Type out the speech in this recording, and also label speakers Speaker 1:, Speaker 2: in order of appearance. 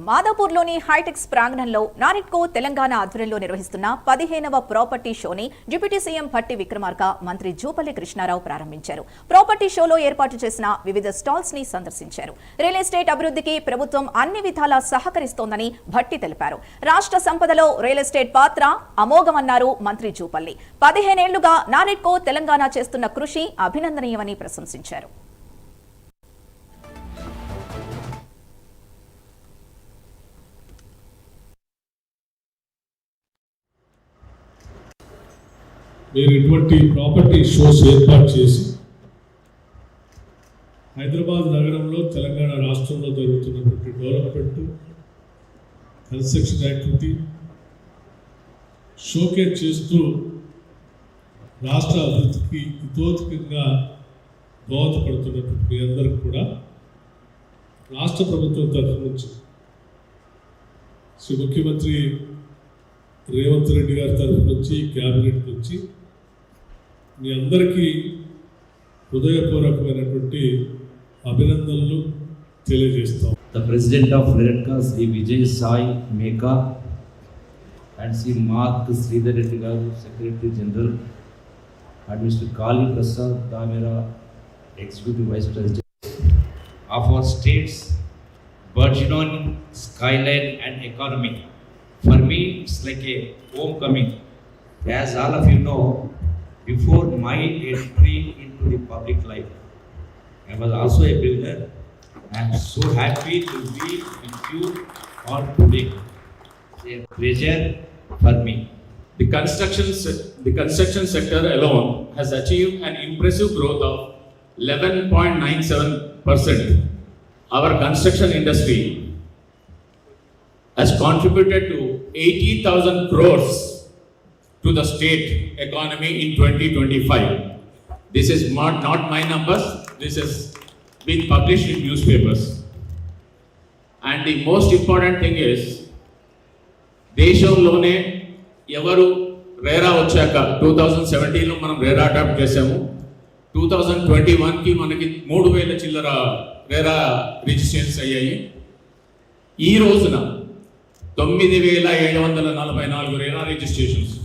Speaker 1: మాదాపూర్లోని హైటెక్స్ ప్రాంగణంలో నారిట్కో తెలంగాణ ఆధ్వర్యంలో నిర్వహిస్తున్న 15వ ప్రాపర్టీ షోని డిప్యూటీ సీఎం భట్టి విక్రమార్క, మంత్రి జూపల్లి కృష్ణారావు ప్రారంభించారు. ప్రాపర్టీ షోలో ఏర్పాటు చేసిన వివిధ స్టాల్స్ ని సందర్శించారు. రియల్ ఎస్టేట్ అభివృద్ధికి ప్రభుత్వం అన్ని విధాలా సహకరిస్తోందని భట్టి తెలిపారు. రాష్ట్ర సంపదలో రియల్ ఎస్టేట్ పాత్ర అమోఘమన్నారు మంత్రి జూపల్లి. 15 ఏళ్లుగా నారిట్కో తెలంగాణ చేస్తున్న కృషి అభినందనీయమని ప్రశంసించారు.
Speaker 2: మీరు ఇటువంటి ప్రాపర్టీ షోస్ ఏర్పాటు చేసి హైదరాబాద్ నగరంలో తెలంగాణ రాష్ట్రంలో జరుగుతున్నటువంటి డెవలప్మెంట్, కన్స్ట్రక్షన్ యాక్టివిటీ షోకేస్ చేస్తూ రాష్ట్ర అభివృద్ధికి ఇతోధికంగా దోహదపడుతున్నటువంటి మీ అందరికీ కూడా రాష్ట్ర ప్రభుత్వం తరఫు నుంచి శ్రీ ముఖ్యమంత్రి రేవంత్ రెడ్డి గారి తరఫు నుంచి, క్యాబినెట్ నుంచి మీ అందరికీ హృదయపూర్వకమైనటువంటి అభినందనలు తెలియజేస్తాం.
Speaker 3: The President of Redka, Sri Vijay Sai Meka, and Sri Mark Sridhar Reddy Garu, Secretary General, and Mr. Kali Prasad Damera, Executive Vice President of our state's burgeoning skyline and economy. For me, it's like a homecoming. As all of you know, before my entry into the public life, I was also a builder. I am so happy to be with you all today. It's a pleasure for me.
Speaker 4: The construction sector alone has achieved an impressive growth of 11.97%. Our construction industry has contributed to 80,000 crores to the state economy in 2025. This is not my numbers, this has been published in newspapers. And the most important thing is, దేశంలోనే ఎవరు రేరా వచ్చాక 2017లో మనం RERA adapt చేసాము. 2021కి మనకి 3000 చిల్లర RERA registrations అయ్యాయి. ఈ రోజున 9744 రేరా రిజిస్ట్రేషన్స్